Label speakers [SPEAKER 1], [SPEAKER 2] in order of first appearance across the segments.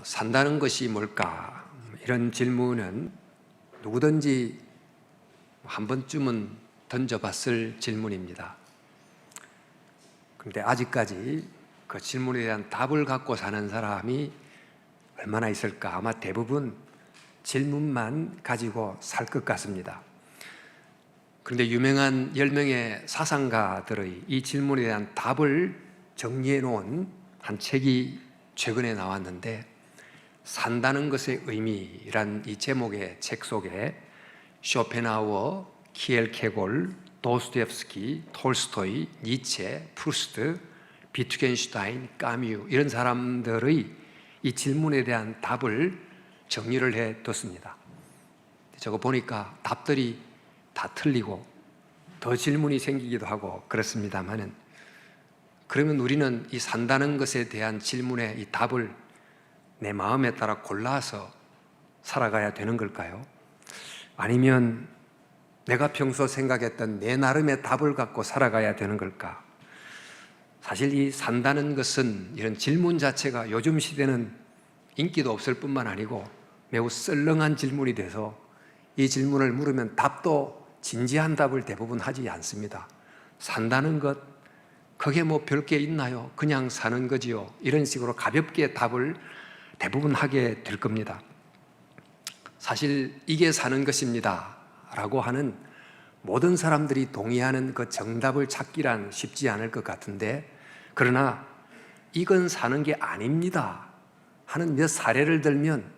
[SPEAKER 1] 산다는 것이 뭘까? 이런 질문은 누구든지 한 번쯤은 던져봤을 질문입니다. 그런데 아직까지 그 질문에 대한 답을 갖고 사는 사람이 얼마나 있을까? 아마 대부분 질문만 가지고 살 것 같습니다. 그런데 유명한 10명의 사상가들의 이 질문에 대한 답을 정리해 놓은 한 책이 최근에 나왔는데, 산다는 것의 의미란 이 제목의 책 속에 쇼펜하우어, 키엘케골, 도스토옙스키, 톨스토이, 니체, 프루스트, 비트겐슈타인, 까뮤 이런 사람들의 이 질문에 대한 답을 정리를 해뒀습니다. 저거 보니까 답들이 다 틀리고 더 질문이 생기기도 하고 그렇습니다만은, 그러면 우리는 이 산다는 것에 대한 질문의 이 답을 내 마음에 따라 골라서 살아가야 되는 걸까요? 아니면 내가 평소 생각했던 내 나름의 답을 갖고 살아가야 되는 걸까? 사실 이 산다는 것은, 이런 질문 자체가 요즘 시대는 인기도 없을 뿐만 아니고 매우 썰렁한 질문이 돼서 이 질문을 물으면 답도 진지한 답을 대부분 하지 않습니다. 산다는 것, 그게 뭐 별게 있나요? 그냥 사는 거지요. 이런 식으로 가볍게 답을 대부분 하게 될 겁니다. 사실 이게 사는 것입니다 라고 하는 모든 사람들이 동의하는 그 정답을 찾기란 쉽지 않을 것 같은데, 그러나 이건 사는 게 아닙니다 하는 몇 사례를 들면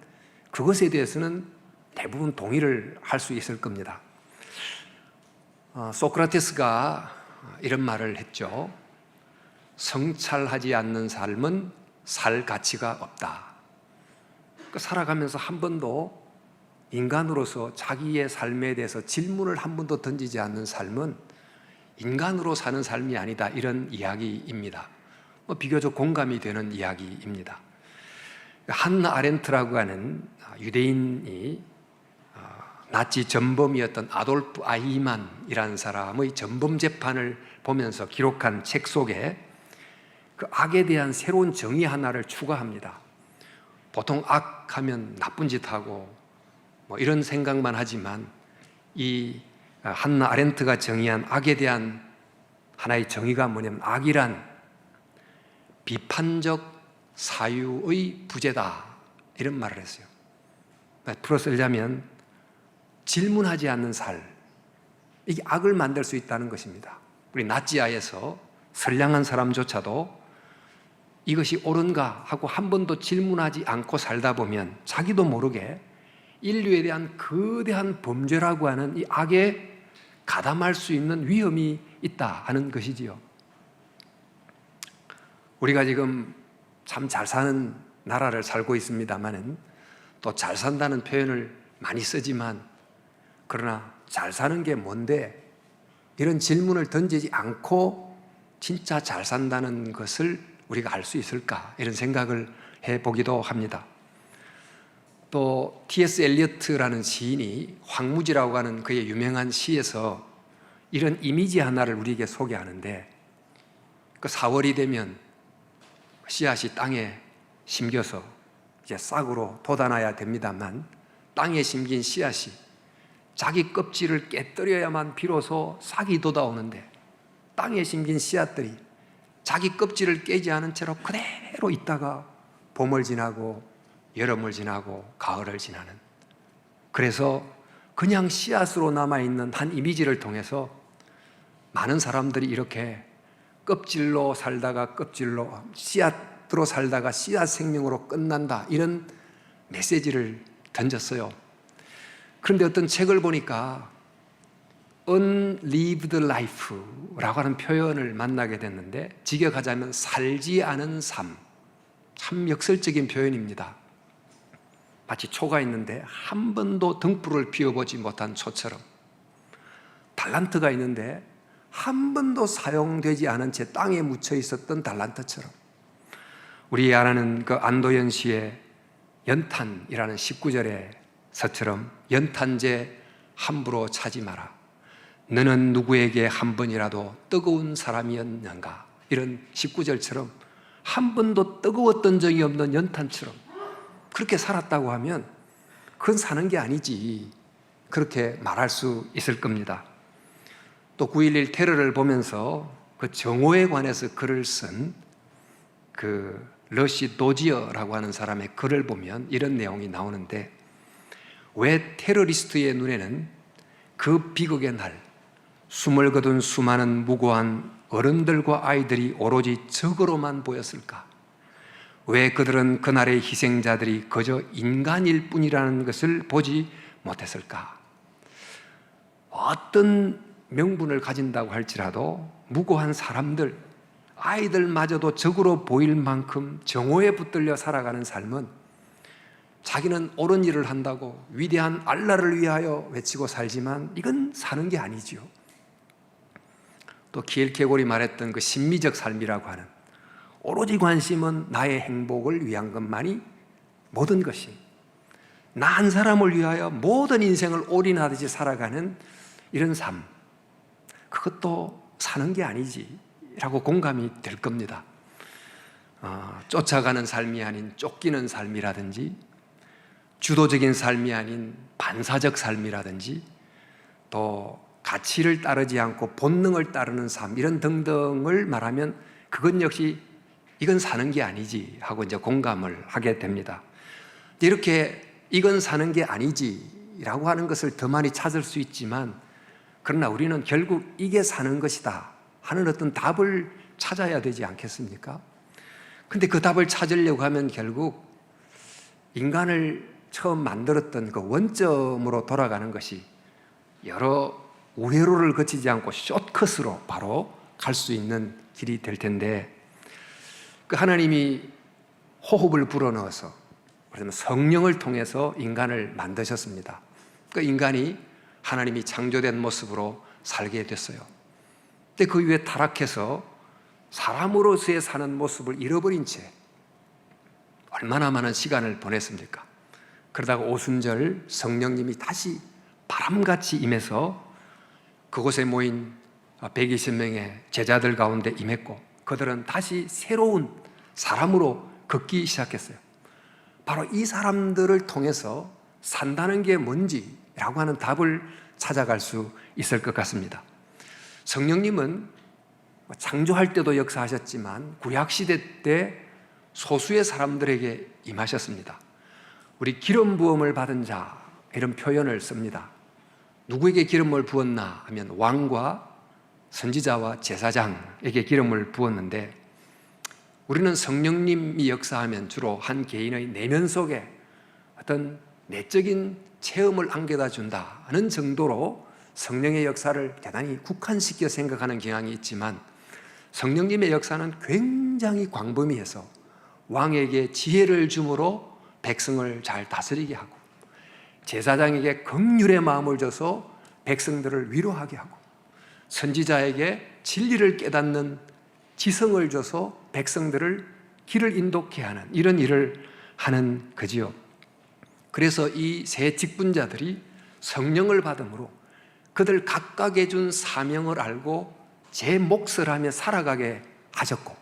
[SPEAKER 1] 그것에 대해서는 대부분 동의를 할 수 있을 겁니다. 소크라테스가 이런 말을 했죠. 성찰하지 않는 삶은 살 가치가 없다. 살아가면서 한 번도 인간으로서 자기의 삶에 대해서 질문을 한 번도 던지지 않는 삶은 인간으로 사는 삶이 아니다, 이런 이야기입니다. 비교적 공감이 되는 이야기입니다. 한나 아렌트라고 하는 유대인이 나치 전범이었던 아돌프 아이만이라는 사람의 전범 재판을 보면서 기록한 책 속에 그 악에 대한 새로운 정의 하나를 추가합니다. 보통 악하면 나쁜 짓 하고 이런 생각만 하지만, 이 한나 아렌트가 정의한 악에 대한 하나의 정의가 뭐냐면, 악이란 비판적 사유의 부재다, 이런 말을 했어요. 풀어 쓰자면 질문하지 않는 삶, 이게 악을 만들 수 있다는 것입니다. 우리 나치하에서 선량한 사람조차도 이것이 옳은가 하고 한 번도 질문하지 않고 살다 보면 자기도 모르게 인류에 대한 거대한 범죄라고 하는 이 악에 가담할 수 있는 위험이 있다 하는 것이지요. 우리가 지금 참 잘 사는 나라를 살고 있습니다만은, 또 잘 산다는 표현을 많이 쓰지만, 그러나 잘 사는 게 뭔데? 이런 질문을 던지지 않고 진짜 잘 산다는 것을 우리가 알 수 있을까? 이런 생각을 해보기도 합니다. 또 T.S. 엘리어트라는 시인이 황무지라고 하는 그의 유명한 시에서 이런 이미지 하나를 우리에게 소개하는데, 그 4월이 되면 씨앗이 땅에 심겨서 이제 싹으로 돋아나야 됩니다만, 땅에 심긴 씨앗이 자기 껍질을 깨뜨려야만 비로소 싹이 돋아오는데, 땅에 심긴 씨앗들이 자기 껍질을 깨지 않은 채로 그대로 있다가 봄을 지나고 여름을 지나고 가을을 지나는, 그래서 그냥 씨앗으로 남아있는 한 이미지를 통해서 많은 사람들이 이렇게 껍질로 살다가 씨앗으로 살다가 씨앗 생명으로 끝난다, 이런 메시지를 던졌어요. 그런데 어떤 책을 보니까 unlived life라고 하는 표현을 만나게 됐는데, 직역하자면 살지 않은 삶. 참 역설적인 표현입니다. 마치 초가 있는데 한 번도 등불을 피워보지 못한 초처럼, 달란트가 있는데 한 번도 사용되지 않은 채 땅에 묻혀 있었던 달란트처럼, 우리 아는 그 안도연 씨의 연탄이라는 19절의 서처럼, 연탄재 함부로 차지 마라. 너는 누구에게 한 번이라도 뜨거운 사람이었는가? 이런 19절처럼 한 번도 뜨거웠던 적이 없는 연탄처럼 그렇게 살았다고 하면 그건 사는 게 아니지, 그렇게 말할 수 있을 겁니다. 또 9.11 테러를 보면서 그 정오에 관해서 글을 쓴 그 러시 도지어라고 하는 사람의 글을 보면 이런 내용이 나오는데, 왜 테러리스트의 눈에는 그 비극의 날 숨을 거둔 수많은 무고한 어른들과 아이들이 오로지 적으로만 보였을까? 왜 그들은 그날의 희생자들이 그저 인간일 뿐이라는 것을 보지 못했을까? 어떤 명분을 가진다고 할지라도 무고한 사람들, 아이들마저도 적으로 보일 만큼 정오에 붙들려 살아가는 삶은 자기는 옳은 일을 한다고 위대한 알라를 위하여 외치고 살지만 이건 사는 게 아니지요. 또 키엘케고리 말했던 그 심미적 삶이라고 하는, 오로지 관심은 나의 행복을 위한 것만이 모든 것임, 나 한 사람을 위하여 모든 인생을 올인하듯이 살아가는 이런 삶, 그것도 사는 게 아니지 라고 공감이 될 겁니다. 쫓아가는 삶이 아닌 쫓기는 삶이라든지, 주도적인 삶이 아닌 반사적 삶이라든지, 또 가치를 따르지 않고 본능을 따르는 삶, 이런 등등을 말하면 그것 역시 이건 사는 게 아니지 하고 이제 공감을 하게 됩니다. 이렇게 이건 사는 게 아니지 라고 하는 것을 더 많이 찾을 수 있지만, 그러나 우리는 결국 이게 사는 것이다 하는 어떤 답을 찾아야 되지 않겠습니까? 근데 그 답을 찾으려고 하면 결국 인간을 처음 만들었던 그 원점으로 돌아가는 것이 여러 우회로를 거치지 않고 숏컷으로 바로 갈 수 있는 길이 될 텐데, 그 하나님이 호흡을 불어넣어서, 그러면 성령을 통해서 인간을 만드셨습니다. 그 인간이 하나님이 창조된 모습으로 살게 됐어요. 근데 그 위에 타락해서 사람으로서의 사는 모습을 잃어버린 채 얼마나 많은 시간을 보냈습니까? 그러다가 오순절 성령님이 다시 바람같이 임해서 그곳에 모인 120명의 제자들 가운데 임했고, 그들은 다시 새로운 사람으로 걷기 시작했어요. 바로 이 사람들을 통해서 산다는 게 뭔지라고 하는 답을 찾아갈 수 있을 것 같습니다. 성령님은 창조할 때도 역사하셨지만 구약시대 때 소수의 사람들에게 임하셨습니다. 우리 기름 부음을 받은 자, 이런 표현을 씁니다. 누구에게 기름을 부었나 하면 왕과 선지자와 제사장에게 기름을 부었는데, 우리는 성령님이 역사하면 주로 한 개인의 내면 속에 어떤 내적인 체험을 안겨다 준다는 정도로 성령의 역사를 대단히 국한시켜 생각하는 경향이 있지만, 성령님의 역사는 굉장히 광범위해서 왕에게 지혜를 주므로 백성을 잘 다스리게 하고, 제사장에게 긍휼의 마음을 줘서 백성들을 위로하게 하고, 선지자에게 진리를 깨닫는 지성을 줘서 백성들을 길을 인도케 하는 이런 일을 하는 거지요. 그래서 이 세 직분자들이 성령을 받음으로 그들 각각에 준 사명을 알고 제 몫을 하며 살아가게 하셨고,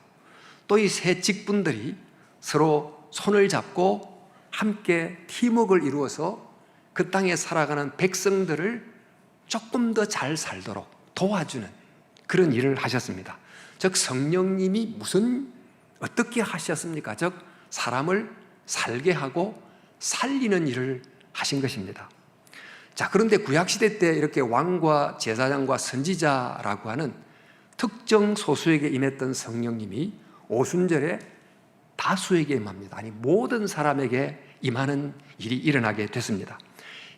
[SPEAKER 1] 또 이 세 직분들이 서로 손을 잡고 함께 팀워크를 이루어서 그 땅에 살아가는 백성들을 조금 더 잘 살도록 도와주는 그런 일을 하셨습니다. 즉 성령님이 어떻게 하셨습니까? 즉 사람을 살게 하고 살리는 일을 하신 것입니다. 자, 그런데 구약시대 때 이렇게 왕과 제사장과 선지자라고 하는 특정 소수에게 임했던 성령님이 오순절에 다수에게 임합니다. 아니 모든 사람에게 임하는 일이 일어나게 됐습니다.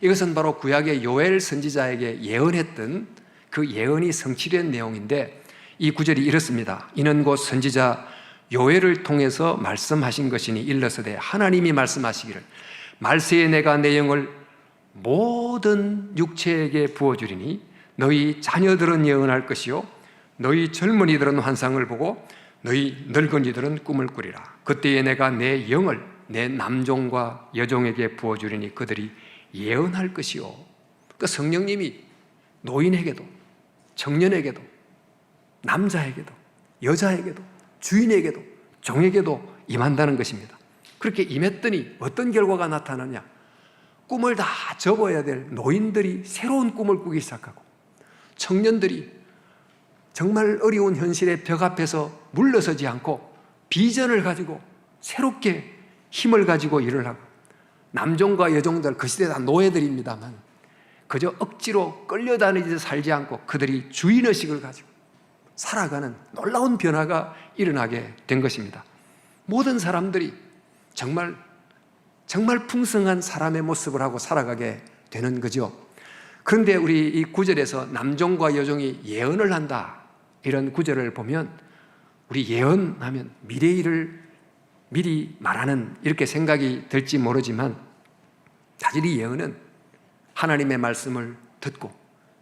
[SPEAKER 1] 이것은 바로 구약의 요엘 선지자에게 예언했던 그 예언이 성취된 내용인데, 이 구절이 이렇습니다. 이는 곧 선지자 요엘을 통해서 말씀하신 것이니 일러서되 하나님이 말씀하시기를 말세에 내가 내 영을 모든 육체에게 부어주리니 너희 자녀들은 예언할 것이요 너희 젊은이들은 환상을 보고 너희 늙은이들은 꿈을 꾸리라. 그때에 내가 내 영을 내 남종과 여종에게 부어주리니 그들이 예언할 것이요. 그러니까 성령님이 노인에게도 청년에게도 남자에게도 여자에게도 주인에게도 종에게도 임한다는 것입니다. 그렇게 임했더니 어떤 결과가 나타나냐? 꿈을 다 접어야 될 노인들이 새로운 꿈을 꾸기 시작하고, 청년들이 정말 어려운 현실의 벽 앞에서 물러서지 않고 비전을 가지고 새롭게 힘을 가지고 일을 하고, 남종과 여종들, 그 시대 다 노예들입니다만 그저 억지로 끌려다니듯 살지 않고 그들이 주인의식을 가지고 살아가는 놀라운 변화가 일어나게 된 것입니다. 모든 사람들이 정말 풍성한 사람의 모습을 하고 살아가게 되는 거죠. 그런데 우리 이 구절에서 남종과 여종이 예언을 한다, 이런 구절을 보면 우리 예언하면 미래의 일을 미리 말하는 이렇게 생각이 들지 모르지만, 사실 이 예언은 하나님의 말씀을 듣고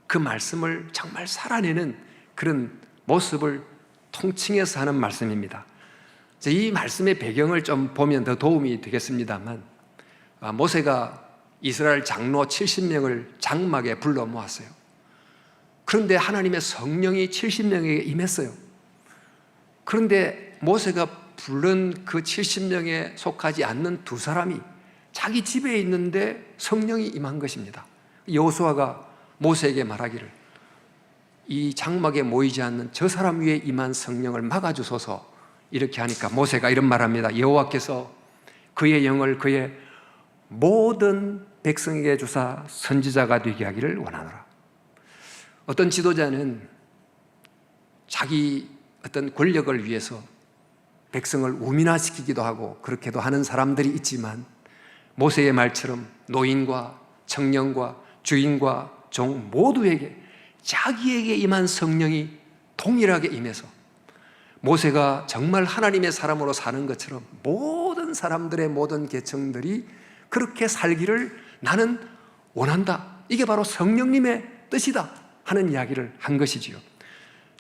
[SPEAKER 1] 그 말씀을 정말 살아내는 그런 모습을 통칭해서 하는 말씀입니다. 이 말씀의 배경을 좀 보면 더 도움이 되겠습니다만, 모세가 이스라엘 장로 70명을 장막에 불러 모았어요. 그런데 하나님의 성령이 70명에게 임했어요. 그런데 모세가 부른 그 70명에 속하지 않는 두 사람이 자기 집에 있는데 성령이 임한 것입니다. 여호수아가 모세에게 말하기를, 이 장막에 모이지 않는 저 사람 위에 임한 성령을 막아주소서, 이렇게 하니까 모세가 이런 말합니다. 여호와께서 그의 영을 그의 모든 백성에게 주사 선지자가 되게 하기를 원하노라. 어떤 지도자는 자기 어떤 권력을 위해서 백성을 우민화시키기도 하고 그렇게도 하는 사람들이 있지만, 모세의 말처럼 노인과 청년과 주인과 종 모두에게 자기에게 임한 성령이 동일하게 임해서 모세가 정말 하나님의 사람으로 사는 것처럼 모든 사람들의 모든 계층들이 그렇게 살기를 나는 원한다, 이게 바로 성령님의 뜻이다 하는 이야기를 한 것이지요.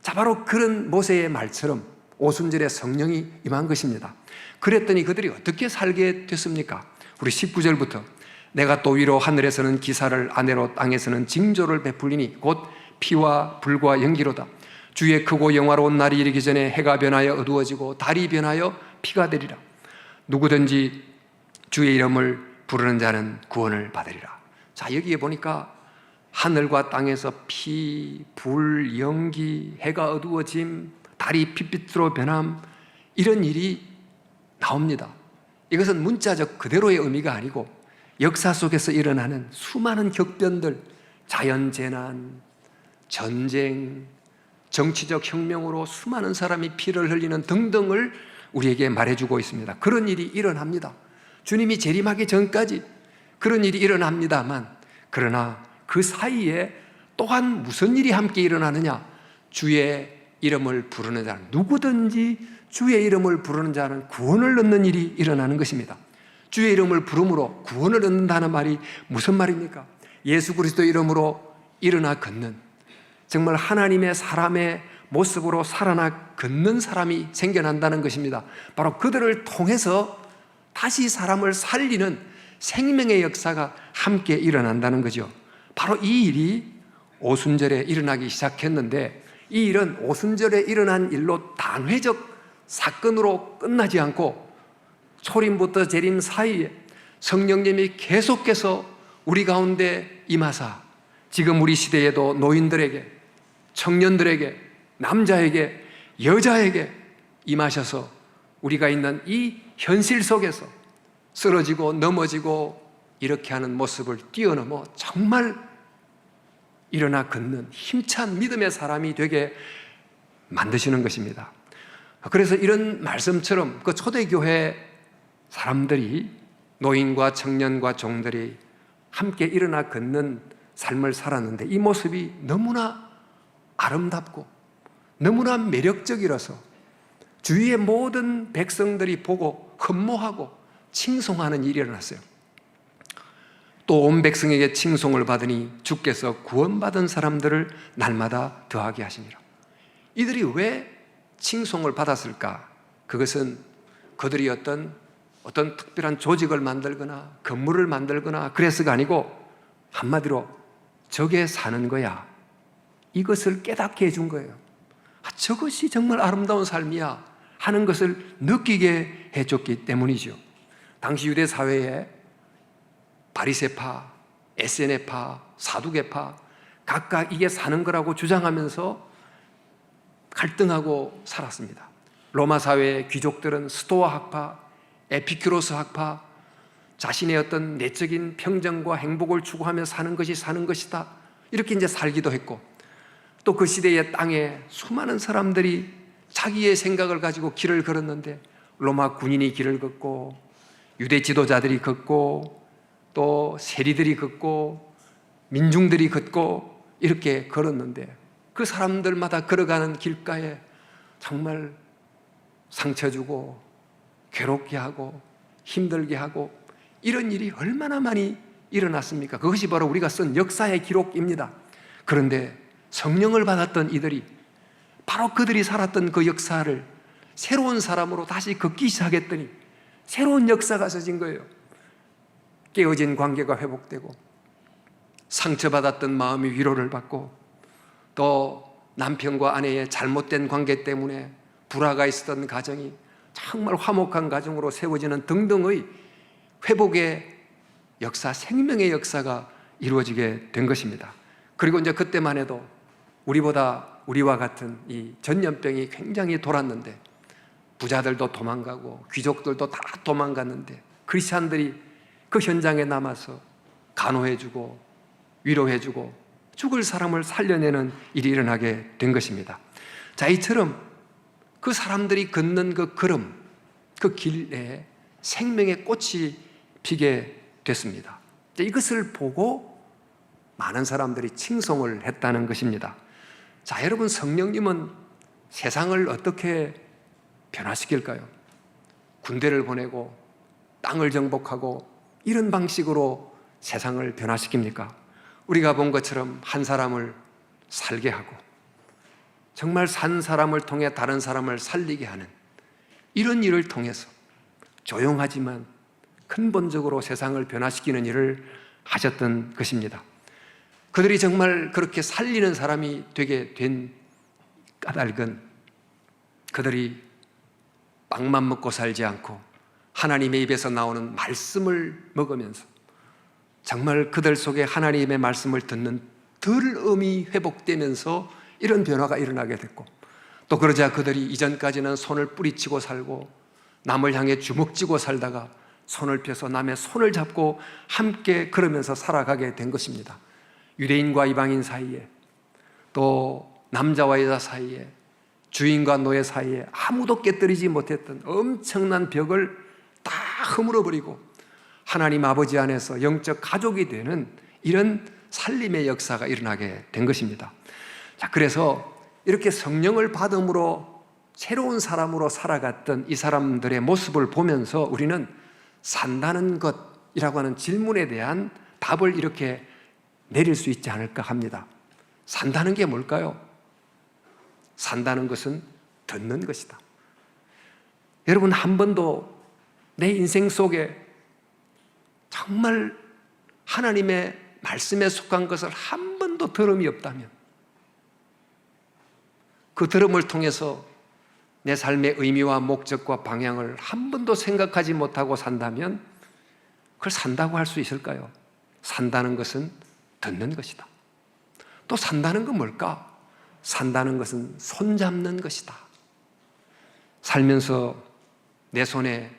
[SPEAKER 1] 자, 바로 그런 모세의 말처럼 오순절에 성령이 임한 것입니다. 그랬더니 그들이 어떻게 살게 됐습니까? 우리 19절부터 내가 또 위로 하늘에서는 기사를, 아래로 땅에서는 징조를 베풀리니 곧 피와 불과 연기로다. 주의 크고 영화로운 날이 이르기 전에 해가 변하여 어두워지고 달이 변하여 피가 되리라. 누구든지 주의 이름을 부르는 자는 구원을 받으리라. 자, 여기에 보니까 하늘과 땅에서 피, 불, 연기, 해가 어두워짐, 달이 핏빛으로 변함, 이런 일이 나옵니다. 이것은 문자적 그대로의 의미가 아니고 역사 속에서 일어나는 수많은 격변들, 자연재난, 전쟁, 정치적 혁명으로 수많은 사람이 피를 흘리는 등등을 우리에게 말해주고 있습니다. 그런 일이 일어납니다. 주님이 재림하기 전까지 그런 일이 일어납니다만, 그러나 그 사이에 또한 무슨 일이 함께 일어나느냐? 주의 이름을 부르는 자는, 누구든지 주의 이름을 부르는 자는 구원을 얻는 일이 일어나는 것입니다. 주의 이름을 부름으로 구원을 얻는다는 말이 무슨 말입니까? 예수 그리스도 이름으로 일어나 걷는, 정말 하나님의 사람의 모습으로 살아나 걷는 사람이 생겨난다는 것입니다. 바로 그들을 통해서 다시 사람을 살리는 생명의 역사가 함께 일어난다는 거죠. 바로 이 일이 오순절에 일어나기 시작했는데, 이 일은 오순절에 일어난 일로 단회적 사건으로 끝나지 않고 초림부터 재림 사이에 성령님이 계속해서 우리 가운데 임하사 지금 우리 시대에도 노인들에게, 청년들에게, 남자에게, 여자에게 임하셔서 우리가 있는 이 현실 속에서 쓰러지고 넘어지고 이렇게 하는 모습을 뛰어넘어 정말 일어나 걷는 힘찬 믿음의 사람이 되게 만드시는 것입니다. 그래서 이런 말씀처럼 그 초대교회 사람들이, 노인과 청년과 종들이 함께 일어나 걷는 삶을 살았는데, 이 모습이 너무나 아름답고 너무나 매력적이라서 주위의 모든 백성들이 보고 흠모하고 칭송하는 일이 일어났어요. 또 온 백성에게 칭송을 받으니 주께서 구원받은 사람들을 날마다 더하게 하시니라. 이들이 왜 칭송을 받았을까? 그것은 그들이 어떤 특별한 조직을 만들거나 건물을 만들거나 그래서가 아니고, 한마디로 저게 사는 거야, 이것을 깨닫게 해준 거예요. 저것이 정말 아름다운 삶이야 하는 것을 느끼게 해줬기 때문이죠. 당시 유대 사회에 바리새파, 에세네파, 사두개파 각각 이게 사는 거라고 주장하면서 갈등하고 살았습니다. 로마 사회의 귀족들은 스토아 학파, 에피큐로스 학파, 자신의 어떤 내적인 평정과 행복을 추구하며 사는 것이 사는 것이다, 이렇게 이제 살기도 했고, 또 그 시대의 땅에 수많은 사람들이 자기의 생각을 가지고 길을 걸었는데 로마 군인이 길을 걷고 유대 지도자들이 걷고 또 세리들이 걷고 민중들이 걷고 이렇게 걸었는데, 그 사람들마다 걸어가는 길가에 정말 상처 주고 괴롭게 하고 힘들게 하고 이런 일이 얼마나 많이 일어났습니까? 그것이 바로 우리가 쓴 역사의 기록입니다. 그런데 성령을 받았던 이들이 바로 그들이 살았던 그 역사를 새로운 사람으로 다시 걷기 시작했더니 새로운 역사가 서진 거예요. 깨어진 관계가 회복되고 상처받았던 마음이 위로를 받고 또 남편과 아내의 잘못된 관계 때문에 불화가 있었던 가정이 정말 화목한 가정으로 세워지는 등등의 회복의 역사, 생명의 역사가 이루어지게 된 것입니다. 그리고 이제 그때만 해도 우리와 같은 이 전염병이 굉장히 돌았는데 부자들도 도망가고 귀족들도 다 도망갔는데 크리스찬들이 그 현장에 남아서 간호해주고 위로해주고 죽을 사람을 살려내는 일이 일어나게 된 것입니다. 자, 이처럼 그 사람들이 걷는 그 걸음, 그 길에 생명의 꽃이 피게 됐습니다. 이것을 보고 많은 사람들이 칭송을 했다는 것입니다. 자, 여러분, 성령님은 세상을 어떻게 변화시킬까요? 군대를 보내고 땅을 정복하고 이런 방식으로 세상을 변화시킵니까? 우리가 본 것처럼 한 사람을 살게 하고 정말 산 사람을 통해 다른 사람을 살리게 하는 이런 일을 통해서 조용하지만 근본적으로 세상을 변화시키는 일을 하셨던 것입니다. 그들이 정말 그렇게 살리는 사람이 되게 된 까닭은 그들이 빵만 먹고 살지 않고 하나님의 입에서 나오는 말씀을 먹으면서 정말 그들 속에 하나님의 말씀을 듣는 들음이 회복되면서 이런 변화가 일어나게 됐고, 또 그러자 그들이 이전까지는 손을 뿌리치고 살고 남을 향해 주먹쥐고 살다가 손을 펴서 남의 손을 잡고 함께 걸으면서 살아가게 된 것입니다. 유대인과 이방인 사이에, 또 남자와 여자 사이에, 주인과 노예 사이에 아무도 깨뜨리지 못했던 엄청난 벽을 다 허물어버리고 하나님 아버지 안에서 영적 가족이 되는 이런 살림의 역사가 일어나게 된 것입니다. 자, 그래서 이렇게 성령을 받음으로 새로운 사람으로 살아갔던 이 사람들의 모습을 보면서 우리는 산다는 것이라고 하는 질문에 대한 답을 이렇게 내릴 수 있지 않을까 합니다. 산다는 게 뭘까요? 산다는 것은 듣는 것이다. 여러분, 한 번도 내 인생 속에 정말 하나님의 말씀에 속한 것을 한 번도 들음이 없다면, 그 들음을 통해서 내 삶의 의미와 목적과 방향을 한 번도 생각하지 못하고 산다면 그걸 산다고 할 수 있을까요? 산다는 것은 듣는 것이다. 또 산다는 건 뭘까? 산다는 것은 손잡는 것이다. 살면서 내 손에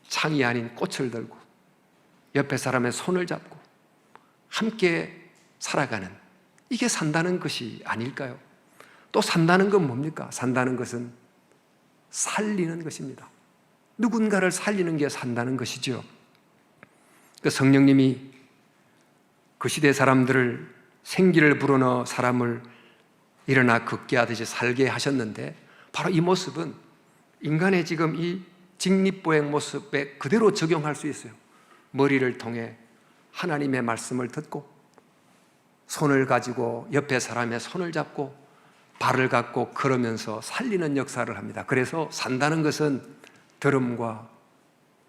[SPEAKER 1] 창이 아닌 꽃을 들고 옆에 사람의 손을 잡고 함께 살아가는, 이게 산다는 것이 아닐까요? 또 산다는 건 뭡니까? 산다는 것은 살리는 것입니다. 누군가를 살리는 게 산다는 것이죠. 그 성령님이 그 시대 사람들을 생기를 불어넣어 사람을 일어나 걷게 하듯이 살게 하셨는데, 바로 이 모습은 인간의 지금 이 직립보행 모습에 그대로 적용할 수 있어요. 머리를 통해 하나님의 말씀을 듣고 손을 가지고 옆에 사람의 손을 잡고 발을 갖고 걸으면서 살리는 역사를 합니다. 그래서 산다는 것은 들음과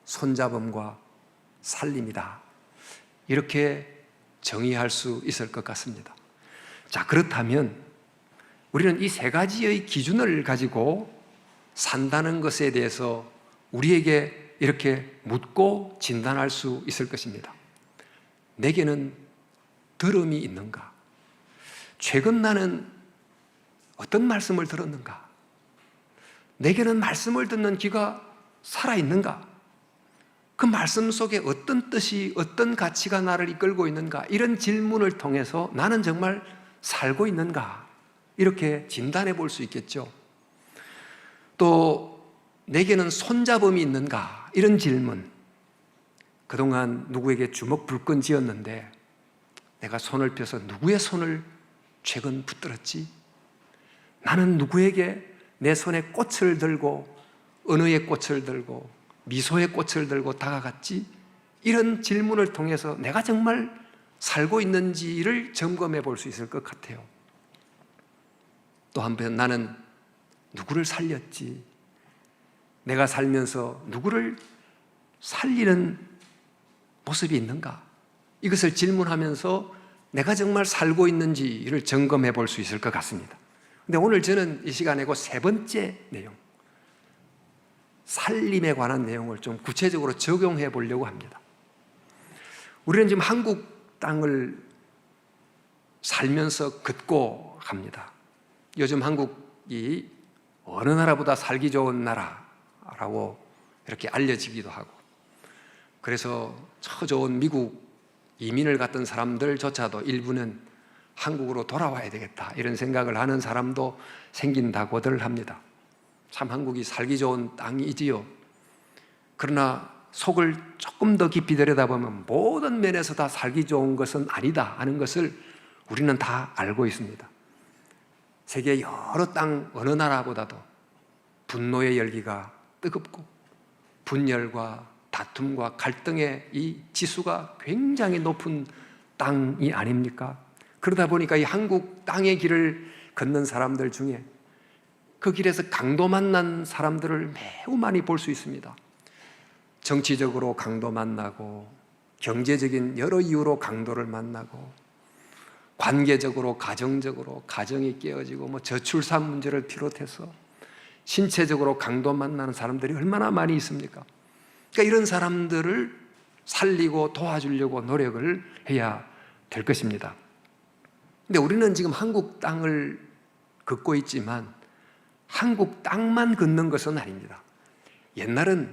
[SPEAKER 1] 손잡음과 살림이다, 이렇게 정의할 수 있을 것 같습니다. 자, 그렇다면 우리는 이 세 가지의 기준을 가지고 산다는 것에 대해서 우리에게 이렇게 묻고 진단할 수 있을 것입니다. 내게는 들음이 있는가? 최근 나는 어떤 말씀을 들었는가? 내게는 말씀을 듣는 귀가 살아있는가? 그 말씀 속에 어떤 뜻이, 어떤 가치가 나를 이끌고 있는가? 이런 질문을 통해서 나는 정말 살고 있는가? 이렇게 진단해 볼 수 있겠죠. 또 내게는 손잡음이 있는가? 이런 질문. 그동안 누구에게 주먹 불끈 쥐었는데 내가 손을 펴서 누구의 손을 최근 붙들었지? 나는 누구에게 내 손에 꽃을 들고, 은혜의 꽃을 들고, 미소의 꽃을 들고 다가갔지? 이런 질문을 통해서 내가 정말 살고 있는지를 점검해 볼 수 있을 것 같아요. 또 한편 나는 누구를 살렸지? 내가 살면서 누구를 살리는 모습이 있는가? 이것을 질문하면서 내가 정말 살고 있는지를 점검해 볼 수 있을 것 같습니다. 근데 오늘 저는 이 시간에 그 세 번째 내용, 살림에 관한 내용을 좀 구체적으로 적용해 보려고 합니다. 우리는 지금 한국 땅을 살면서 긋고 갑니다. 요즘 한국이 어느 나라보다 살기 좋은 나라라고 이렇게 알려지기도 하고, 그래서 저 좋은 미국 이민을 갔던 사람들조차도 일부는 한국으로 돌아와야 되겠다 이런 생각을 하는 사람도 생긴다고들 합니다. 참 한국이 살기 좋은 땅이지요. 그러나 속을 조금 더 깊이 들여다보면 모든 면에서 다 살기 좋은 것은 아니다 하는 것을 우리는 다 알고 있습니다. 세계 여러 땅 어느 나라보다도 분노의 열기가 뜨겁고 분열과 다툼과 갈등의 이 지수가 굉장히 높은 땅이 아닙니까? 그러다 보니까 이 한국 땅의 길을 걷는 사람들 중에 그 길에서 강도 만난 사람들을 매우 많이 볼 수 있습니다. 정치적으로 강도 만나고, 경제적인 여러 이유로 강도를 만나고, 관계적으로, 가정적으로 가정이 깨어지고, 저출산 문제를 비롯해서 신체적으로 강도 만나는 사람들이 얼마나 많이 있습니까? 그러니까 이런 사람들을 살리고 도와주려고 노력을 해야 될 것입니다. 근데 우리는 지금 한국 땅을 걷고 있지만 한국 땅만 걷는 것은 아닙니다. 옛날은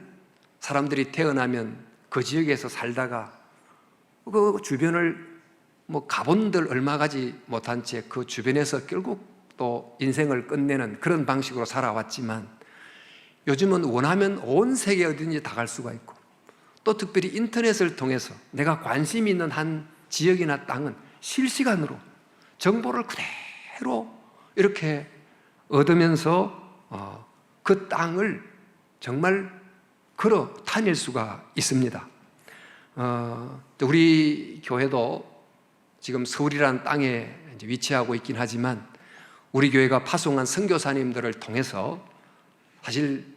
[SPEAKER 1] 사람들이 태어나면 그 지역에서 살다가 그 주변을 가본들 얼마 가지 못한 채 그 주변에서 결국 또 인생을 끝내는 그런 방식으로 살아왔지만, 요즘은 원하면 온 세계 어디든지 다 갈 수가 있고, 또 특별히 인터넷을 통해서 내가 관심 있는 한 지역이나 땅은 실시간으로 정보를 그대로 이렇게 얻으면서 그 땅을 정말 걸어 다닐 수가 있습니다. 우리 교회도 지금 서울이라는 땅에 위치하고 있긴 하지만 우리 교회가 파송한 선교사님들을 통해서 사실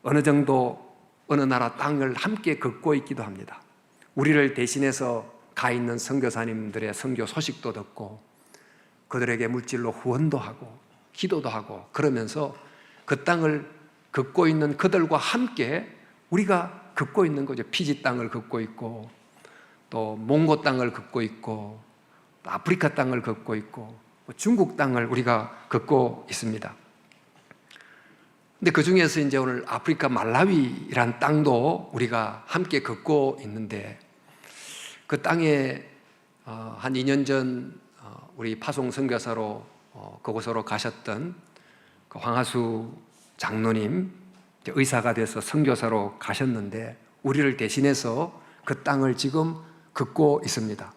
[SPEAKER 1] 어느 정도 어느 나라 땅을 함께 걷고 있기도 합니다. 우리를 대신해서 가 있는 선교사님들의 선교 소식도 듣고 그들에게 물질로 후원도 하고 기도도 하고, 그러면서 그 땅을 걷고 있는 그들과 함께 우리가 걷고 있는 거죠. 피지 땅을 걷고 있고, 또 몽고 땅을 걷고 있고, 또 아프리카 땅을 걷고 있고, 중국 땅을 우리가 걷고 있습니다. 근데 그 중에서 이제 오늘 아프리카 말라위라는 땅도 우리가 함께 걷고 있는데, 그 땅에 한 2년 전 우리 파송 선교사로 그곳으로 가셨던 그 황하수 장로님 의사가 돼서 선교사로 가셨는데 우리를 대신해서 그 땅을 지금 걷고 있습니다.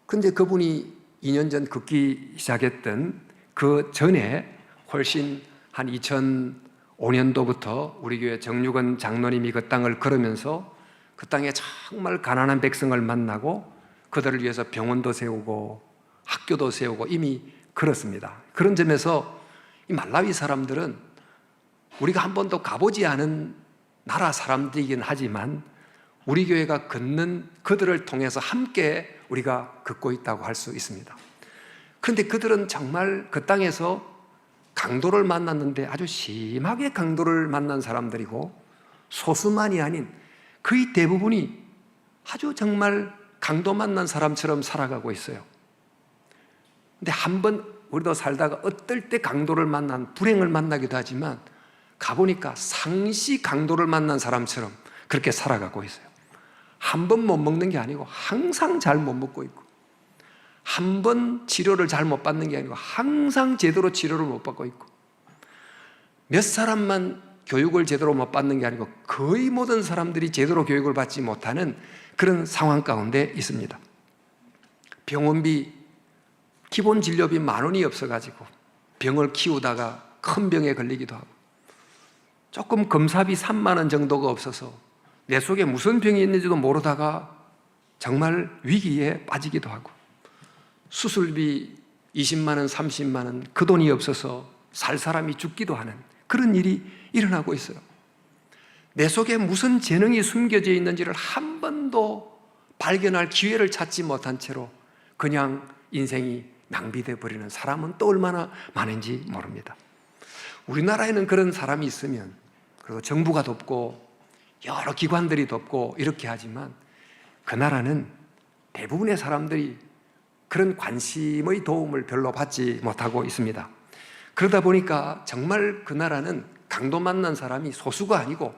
[SPEAKER 1] 그런데 그분이 2년 전 걷기 시작했던 그 전에 훨씬 한 2005년도부터 우리 교회 정육원 장로님이 그 땅을 걸으면서 그 땅에 정말 가난한 백성을 만나고 그들을 위해서 병원도 세우고 학교도 세우고 이미 그렇습니다. 그런 점에서 이 말라위 사람들은 우리가 한 번도 가보지 않은 나라 사람들이긴 하지만 우리 교회가 걷는 그들을 통해서 함께 우리가 걷고 있다고 할 수 있습니다. 그런데 그들은 정말 그 땅에서 강도를 만났는데 아주 심하게 강도를 만난 사람들이고, 소수만이 아닌 거의 대부분이 아주 정말 강도 만난 사람처럼 살아가고 있어요. 근데 한번 우리도 살다가 어떨 때 강도를 만난, 불행을 만나기도 하지만 가보니까 상시 강도를 만난 사람처럼 그렇게 살아가고 있어요. 한 번 못 먹는 게 아니고 항상 잘 못 먹고 있고, 한 번 치료를 잘 못 받는 게 아니고 항상 제대로 치료를 못 받고 있고, 몇 사람만 교육을 제대로 못 받는 게 아니고 거의 모든 사람들이 제대로 교육을 받지 못하는 그런 상황 가운데 있습니다. 병원비, 기본 진료비 10,000원이 없어가지고 병을 키우다가 큰 병에 걸리기도 하고, 조금 검사비 30,000원 정도가 없어서 내 속에 무슨 병이 있는지도 모르다가 정말 위기에 빠지기도 하고, 수술비 200,000원, 300,000원, 그 돈이 없어서 살 사람이 죽기도 하는 그런 일이 일어나고 있어요. 내 속에 무슨 재능이 숨겨져 있는지를 한 번도 발견할 기회를 찾지 못한 채로 그냥 인생이 낭비되어 버리는 사람은 또 얼마나 많은지 모릅니다. 우리나라에는 그런 사람이 있으면, 그리고 정부가 돕고 여러 기관들이 돕고 이렇게 하지만, 그 나라는 대부분의 사람들이 그런 관심의 도움을 별로 받지 못하고 있습니다. 그러다 보니까 정말 그 나라는 강도 만난 사람이 소수가 아니고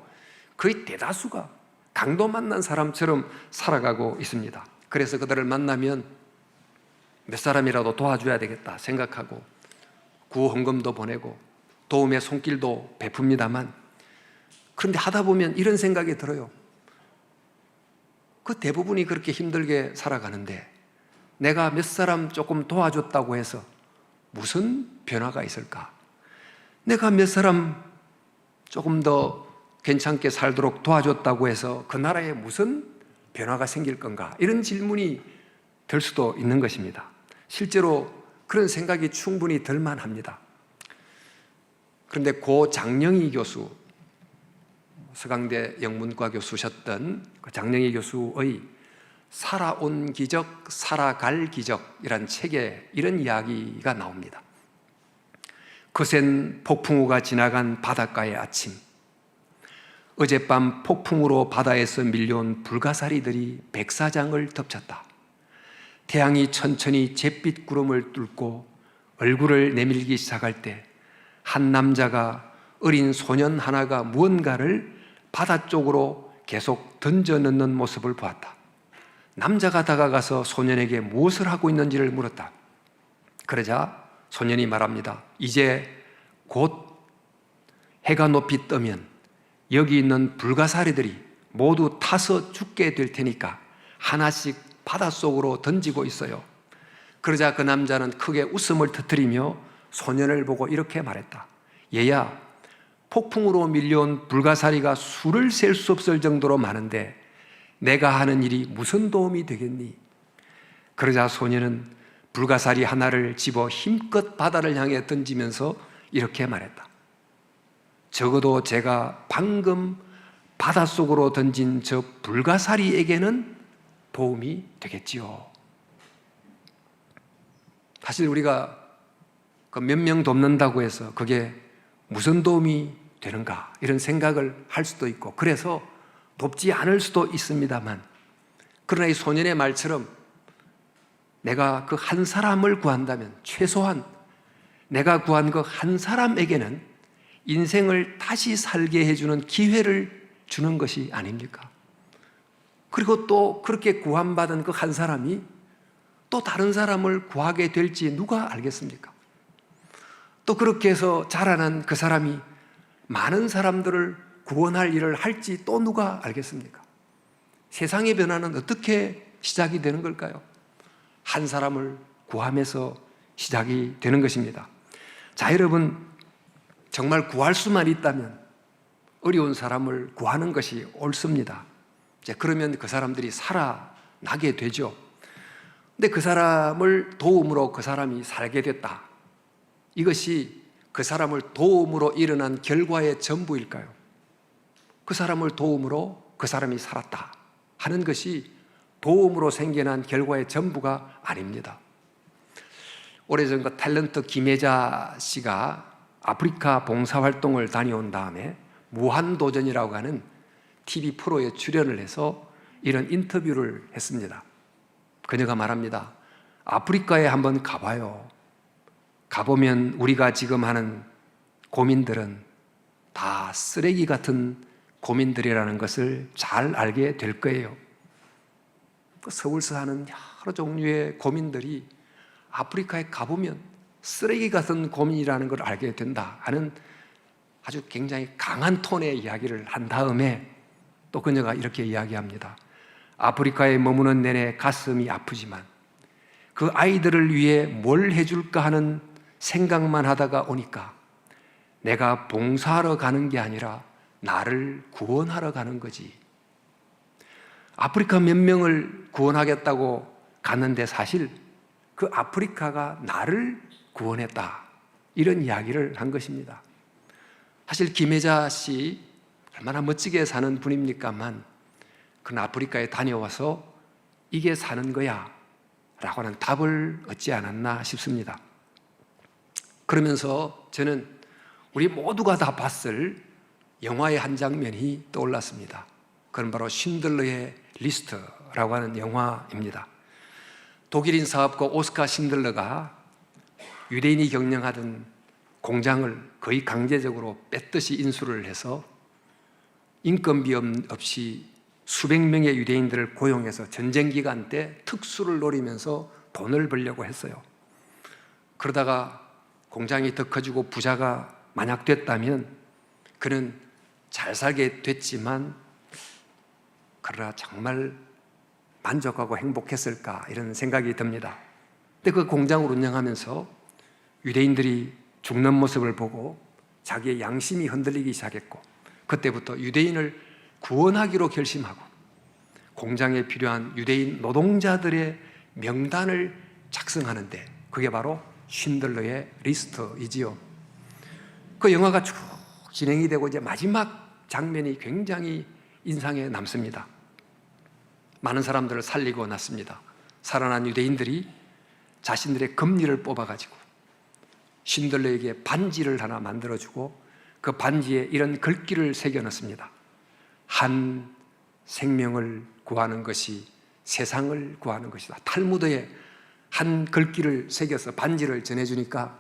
[SPEAKER 1] 거의 대다수가 강도 만난 사람처럼 살아가고 있습니다. 그래서 그들을 만나면 몇 사람이라도 도와줘야 되겠다 생각하고 구호 헌금도 보내고 도움의 손길도 베풉니다만, 그런데 하다 보면 이런 생각이 들어요. 그 대부분이 그렇게 힘들게 살아가는데 내가 몇 사람 조금 도와줬다고 해서 무슨 변화가 있을까? 내가 몇 사람 조금 더 괜찮게 살도록 도와줬다고 해서 그 나라에 무슨 변화가 생길 건가? 이런 질문이 들 수도 있는 것입니다. 실제로 그런 생각이 충분히 들 만합니다. 그런데 고 장영희 교수, 서강대 영문과 교수셨던 그 장영희 교수의 살아온 기적, 살아갈 기적이란 책에 이런 이야기가 나옵니다. 거센 폭풍우가 지나간 바닷가의 아침, 어젯밤 폭풍으로 바다에서 밀려온 불가사리들이 백사장을 덮쳤다. 태양이 천천히 잿빛 구름을 뚫고 얼굴을 내밀기 시작할 때 한 남자가, 어린 소년 하나가 무언가를 바다 쪽으로 계속 던져 넣는 모습을 보았다. 남자가 다가가서 소년에게 무엇을 하고 있는지를 물었다. 그러자 소년이 말합니다. 이제 곧 해가 높이 뜨면 여기 있는 불가사리들이 모두 타서 죽게 될 테니까 하나씩 바닷속으로 던지고 있어요. 그러자 그 남자는 크게 웃음을 터뜨리며 소년을 보고 이렇게 말했다. 얘야, 폭풍으로 밀려온 불가사리가 수를 셀 수 없을 정도로 많은데 내가 하는 일이 무슨 도움이 되겠니? 그러자 소년은 불가사리 하나를 집어 힘껏 바다를 향해 던지면서 이렇게 말했다. 적어도 제가 방금 바닷속으로 던진 저 불가사리에게는 도움이 되겠지요. 사실 우리가 그 몇 명 돕는다고 해서 그게 무슨 도움이 되는가 이런 생각을 할 수도 있고, 그래서 돕지 않을 수도 있습니다만, 그러나 이 소년의 말처럼 내가 그 한 사람을 구한다면 최소한 내가 구한 그 한 사람에게는 인생을 다시 살게 해주는 기회를 주는 것이 아닙니까? 그리고 또 그렇게 구원받은 그 한 사람이 또 다른 사람을 구하게 될지 누가 알겠습니까? 또 그렇게 해서 자라난 그 사람이 많은 사람들을 구원할 일을 할지 또 누가 알겠습니까? 세상의 변화는 어떻게 시작이 되는 걸까요? 한 사람을 구함에서 시작이 되는 것입니다. 자, 여러분, 정말 구할 수만 있다면 어려운 사람을 구하는 것이 옳습니다. 그러면 그 사람들이 살아나게 되죠. 근데 그 사람을 도움으로 그 사람이 살게 됐다. 이것이 그 사람을 도움으로 일어난 결과의 전부일까요? 그 사람을 도움으로 그 사람이 살았다 하는 것이 도움으로 생겨난 결과의 전부가 아닙니다. 오래전 그 탤런트 김혜자 씨가 아프리카 봉사활동을 다녀온 다음에 무한도전이라고 하는 TV 프로에 출연을 해서 이런 인터뷰를 했습니다. 그녀가 말합니다. 아프리카에 한번 가봐요. 가보면 우리가 지금 하는 고민들은 다 쓰레기 같은 고민들이라는 것을 잘 알게 될 거예요. 서울서 하는 여러 종류의 고민들이 아프리카에 가보면 쓰레기 같은 고민이라는 걸 알게 된다 하는 아주 굉장히 강한 톤의 이야기를 한 다음에 또 그녀가 이렇게 이야기합니다. 아프리카에 머무는 내내 가슴이 아프지만 그 아이들을 위해 뭘 해줄까 하는 생각만 하다가 오니까 내가 봉사하러 가는 게 아니라 나를 구원하러 가는 거지. 아프리카 몇 명을 구원하겠다고 갔는데 사실 그 아프리카가 나를 구원했다. 이런 이야기를 한 것입니다. 사실 김혜자 씨 얼마나 멋지게 사는 분입니까만 그는 아프리카에 다녀와서 이게 사는 거야 라고 하는 답을 얻지 않았나 싶습니다. 그러면서 저는 우리 모두가 다 봤을 영화의 한 장면이 떠올랐습니다. 그건 바로 신들러의 리스트라고 하는 영화입니다. 독일인 사업가 오스카 신들러가 유대인이 경영하던 공장을 거의 강제적으로 뺏듯이 인수를 해서 인건비 없이 수백 명의 유대인들을 고용해서 전쟁 기간 때 특수를 노리면서 돈을 벌려고 했어요. 그러다가 공장이 더 커지고 부자가 만약 됐다면 그는 잘 살게 됐지만 그러나 정말 만족하고 행복했을까 이런 생각이 듭니다. 근데 그 공장을 운영하면서 유대인들이 죽는 모습을 보고 자기의 양심이 흔들리기 시작했고 그때부터 유대인을 구원하기로 결심하고 공장에 필요한 유대인 노동자들의 명단을 작성하는데 그게 바로 신들러의 리스트이지요. 그 영화가 쭉 진행이 되고 이제 마지막 장면이 굉장히 인상에 남습니다. 많은 사람들을 살리고 났습니다. 살아난 유대인들이 자신들의 금리를 뽑아가지고 신들러에게 반지를 하나 만들어주고 그 반지에 이런 글귀를 새겨넣습니다. 한 생명을 구하는 것이 세상을 구하는 것이다. 탈무드에 한 글귀를 새겨서 반지를 전해주니까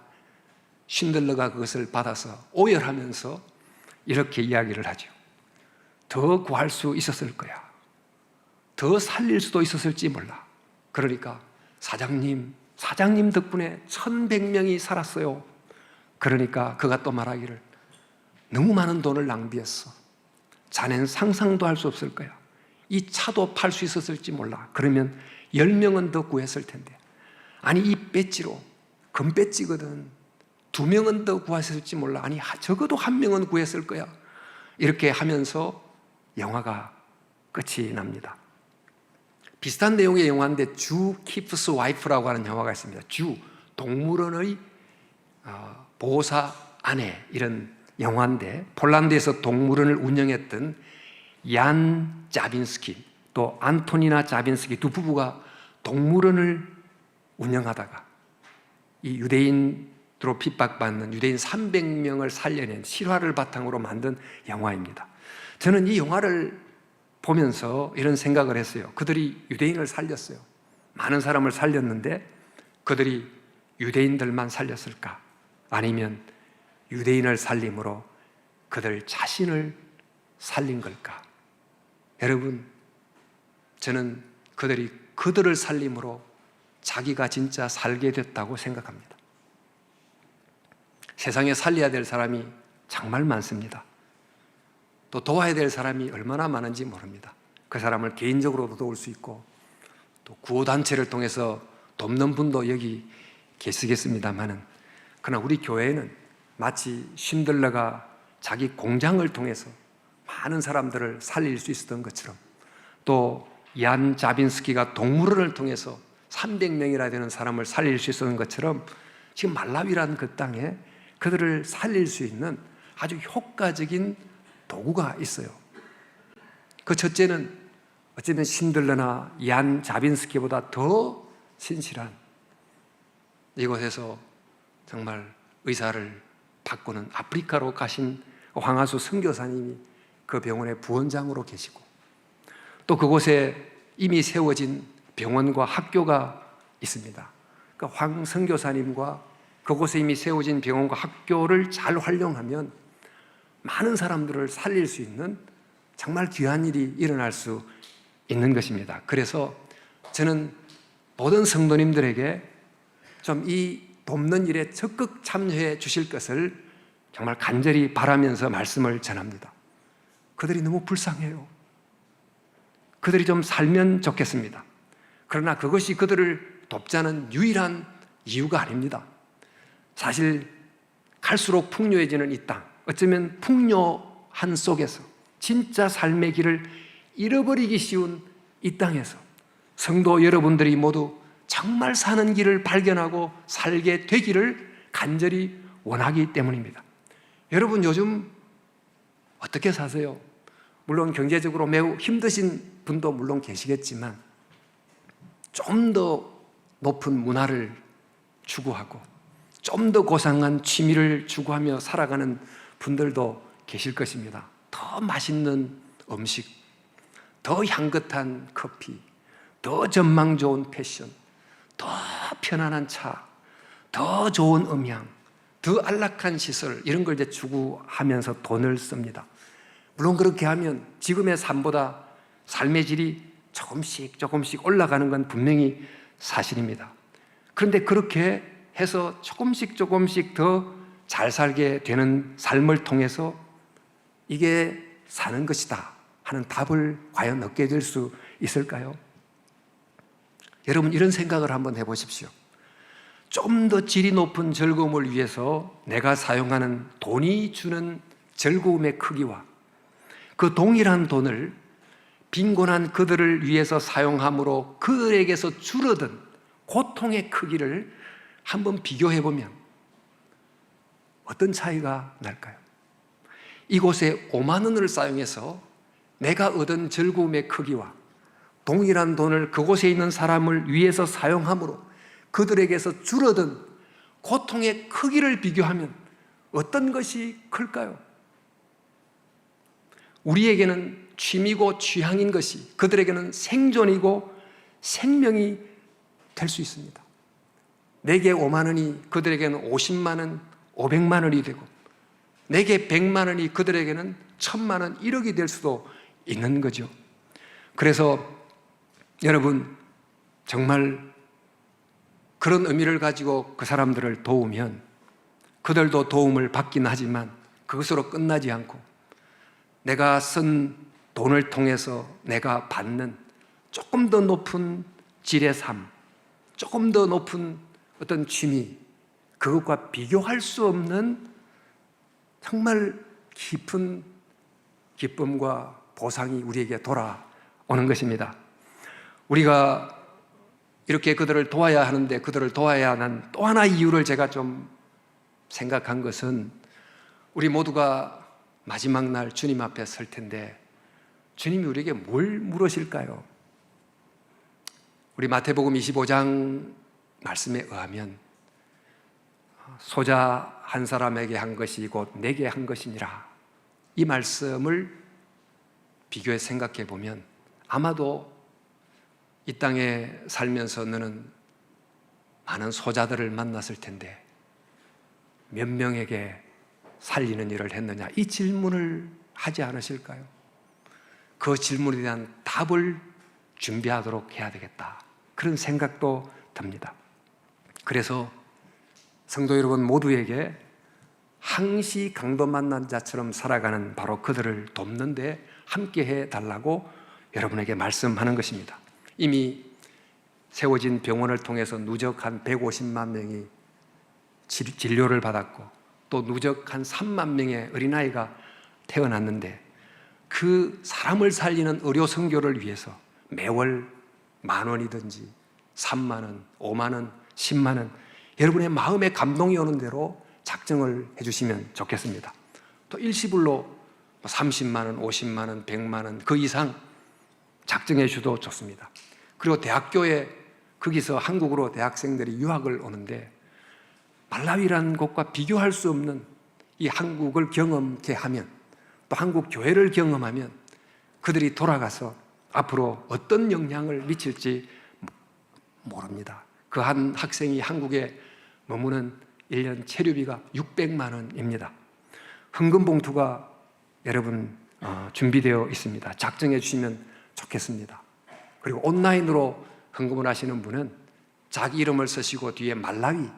[SPEAKER 1] 신들러가 그것을 받아서 오열하면서 이렇게 이야기를 하죠. 더 구할 수 있었을 거야. 더 살릴 수도 있었을지 몰라. 그러니까 사장님 덕분에 1,100명이 살았어요. 그러니까 그가 또 말하기를 너무 많은 돈을 낭비했어. 자넨 상상도 할 수 없을 거야. 이 차도 팔 수 있었을지 몰라. 그러면 10명은 더 구했을 텐데. 아니 이 배지로 금배지거든. 2명은 더 구했을지 몰라. 아니 적어도 1명은 구했을 거야. 이렇게 하면서 영화가 끝이 납니다. 비슷한 내용의 영화인데 주 키프스 와이프라고 하는 영화가 있습니다. 주, 동물원의 보호사 아내 이런 영화인데 폴란드에서 동물원을 운영했던 얀 자빈스키 또 안토니나 자빈스키 두 부부가 동물원을 운영하다가 이 유대인으로 핍박받는 유대인 300명을 살려낸 실화를 바탕으로 만든 영화입니다. 저는 이 영화를 보면서 이런 생각을 했어요. 그들이 유대인을 살렸어요. 많은 사람을 살렸는데 그들이 유대인들만 살렸을까? 아니면 유대인을 살림으로 그들 자신을 살린 걸까? 여러분, 저는 그들이 그들을 살림으로 자기가 진짜 살게 됐다고 생각합니다. 세상에 살려야 될 사람이 정말 많습니다. 또 도와야 될 사람이 얼마나 많은지 모릅니다. 그 사람을 개인적으로도 도울 수 있고 또 구호단체를 통해서 돕는 분도 여기 계시겠습니다만은 그러나 우리 교회는 마치 신들러가 자기 공장을 통해서 많은 사람들을 살릴 수 있었던 것처럼 또 얀 자빈스키가 동물원을 통해서 300명이나 되는 사람을 살릴 수 있었던 것처럼 지금 말라위라는 그 땅에 그들을 살릴 수 있는 아주 효과적인 도구가 있어요. 그 첫째는 어쩌면 신들러나 얀 자빈스키보다 더 신실한 이곳에서 정말 의사를 받고는 아프리카로 가신 황하수 선교사님이 그 병원의 부원장으로 계시고, 또 그곳에 이미 세워진 병원과 학교가 있습니다. 그러니까 황 선교사님과 그곳에 이미 세워진 병원과 학교를 잘 활용하면 많은 사람들을 살릴 수 있는 정말 귀한 일이 일어날 수 있는 것입니다. 그래서 저는 모든 성도님들에게 좀 이 돕는 일에 적극 참여해 주실 것을 정말 간절히 바라면서 말씀을 전합니다. 그들이 너무 불쌍해요. 그들이 좀 살면 좋겠습니다. 그러나 그것이 그들을 돕자는 유일한 이유가 아닙니다. 사실 갈수록 풍요해지는 이 땅, 어쩌면 풍요한 속에서 진짜 삶의 길을 잃어버리기 쉬운 이 땅에서 성도 여러분들이 모두 정말 사는 길을 발견하고 살게 되기를 간절히 원하기 때문입니다. 여러분 요즘 어떻게 사세요? 물론 경제적으로 매우 힘드신 분도 물론 계시겠지만 좀 더 높은 문화를 추구하고 좀 더 고상한 취미를 추구하며 살아가는 분들도 계실 것입니다. 더 맛있는 음식, 더 향긋한 커피, 더 전망 좋은 패션, 더 편안한 차, 더 좋은 음향, 더 안락한 시설, 이런 걸 이제 추구하면서 돈을 씁니다. 물론 그렇게 하면 지금의 삶보다 삶의 질이 조금씩 올라가는 건 분명히 사실입니다. 그런데 그렇게 해서 조금씩 더 잘 살게 되는 삶을 통해서 이게 사는 것이다 하는 답을 과연 얻게 될 수 있을까요? 여러분 이런 생각을 한번 해보십시오. 좀 더 질이 높은 즐거움을 위해서 내가 사용하는 돈이 주는 즐거움의 크기와 그 동일한 돈을 빈곤한 그들을 위해서 사용함으로 그들에게서 줄어든 고통의 크기를 한번 비교해보면 어떤 차이가 날까요? 이곳에 5만 원을 사용해서 내가 얻은 즐거움의 크기와 동일한 돈을 그곳에 있는 사람을 위해서 사용함으로 그들에게서 줄어든 고통의 크기를 비교하면 어떤 것이 클까요? 우리에게는 취미고 취향인 것이 그들에게는 생존이고 생명이 될 수 있습니다. 내게 5만 원이 그들에게는 50만 원, 500만 원이 되고 내게 100만 원이 그들에게는 1000만 원, 1억이 될 수도 있는 거죠. 그래서 여러분 정말 그런 의미를 가지고 그 사람들을 도우면 그들도 도움을 받긴 하지만 그것으로 끝나지 않고 내가 쓴 돈을 통해서 내가 받는 조금 더 높은 질의 삶, 조금 더 높은 어떤 취미, 그것과 비교할 수 없는 정말 깊은 기쁨과 보상이 우리에게 돌아오는 것입니다. 우리가 이렇게 그들을 도와야 하는데 그들을 도와야 하는 또 하나의 이유를 제가 좀 생각한 것은 우리 모두가 마지막 날 주님 앞에 설 텐데 주님이 우리에게 뭘 물으실까요? 우리 마태복음 25장 말씀에 의하면 소자 한 사람에게 한 것이 곧 내게 한 것이니라, 이 말씀을 비교해 생각해 보면 아마도 이 땅에 살면서 너는 많은 소자들을 만났을 텐데 몇 명에게 살리는 일을 했느냐, 이 질문을 하지 않으실까요? 그 질문에 대한 답을 준비하도록 해야 되겠다, 그런 생각도 듭니다. 그래서 성도 여러분 모두에게 항시 강도 만난 자처럼 살아가는 바로 그들을 돕는 데 함께 해달라고 여러분에게 말씀하는 것입니다. 이미 세워진 병원을 통해서 누적 한 150만 명이 진료를 받았고 또 누적 한 3만 명의 어린아이가 태어났는데 그 사람을 살리는 의료 선교를 위해서 매월 10,000원이든지 30,000원, 50,000원, 100,000원 여러분의 마음에 감동이 오는 대로 작정을 해주시면 좋겠습니다. 또 일시불로 30만 원, 50만 원, 100만 원 그 이상 작정해 주셔도 좋습니다. 그리고 대학교에 거기서 한국으로 대학생들이 유학을 오는데 말라위라는 곳과 비교할 수 없는 이 한국을 경험케 하면, 또 한국 교회를 경험하면 그들이 돌아가서 앞으로 어떤 영향을 미칠지 모릅니다. 그 한 학생이 한국에 머무는 1년 체류비가 600만 원입니다. 헌금 봉투가 여러분 준비되어 있습니다. 작성해 주시면 좋겠습니다. 그리고 온라인으로 헌금을 하시는 분은 자기 이름을 쓰시고 뒤에 말라위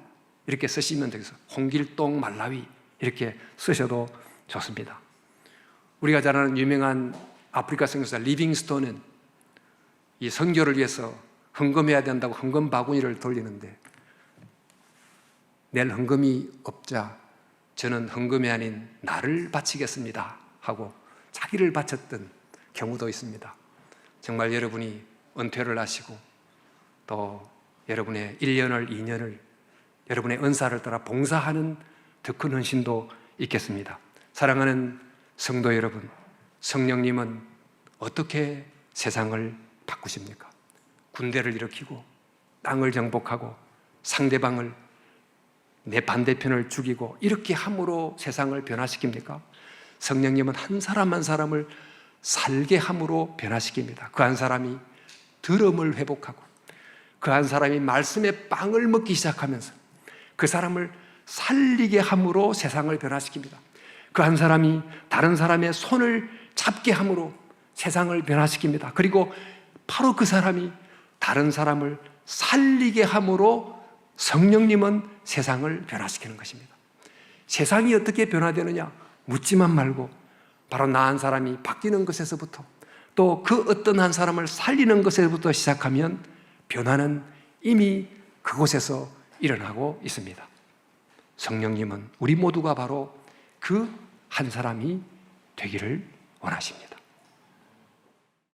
[SPEAKER 1] 이렇게 쓰시면 되겠어요. 홍길동 말라위 이렇게 쓰셔도 좋습니다. 우리가 잘 아는 유명한 아프리카 선교사 리빙스톤은 이 선교를 위해서 헌금해야 된다고 헌금 바구니를 돌리는데, 낼 헌금이 없자 저는 헌금이 아닌 나를 바치겠습니다 하고 자기를 바쳤던 경우도 있습니다. 정말 여러분이 은퇴를 하시고 또 여러분의 1년을 2년을 여러분의 은사를 따라 봉사하는 더 큰 헌신도 있겠습니다. 사랑하는 성도 여러분, 성령님은 어떻게 세상을 바꾸십니까? 군대를 일으키고 땅을 정복하고 상대방을, 내 반대편을 죽이고 이렇게 함으로 세상을 변화시킵니까? 성령님은 한 사람 한 사람을 살게 함으로 변화시킵니다. 그 한 사람이 들음을 회복하고 그 한 사람이 말씀의 빵을 먹기 시작하면서 그 사람을 살리게 함으로 세상을 변화시킵니다. 그 한 사람이 다른 사람의 손을 잡게 함으로 세상을 변화시킵니다. 그리고 바로 그 사람이 다른 사람을 살리게 함으로 성령님은 세상을 변화시키는 것입니다. 세상이 어떻게 변화되느냐 묻지만 말고 바로 나 한 사람이 바뀌는 것에서부터, 또 그 어떤 한 사람을 살리는 것에서부터 시작하면 변화는 이미 그곳에서 일어나고 있습니다. 성령님은 우리 모두가 바로 그 한 사람이 되기를 원하십니다.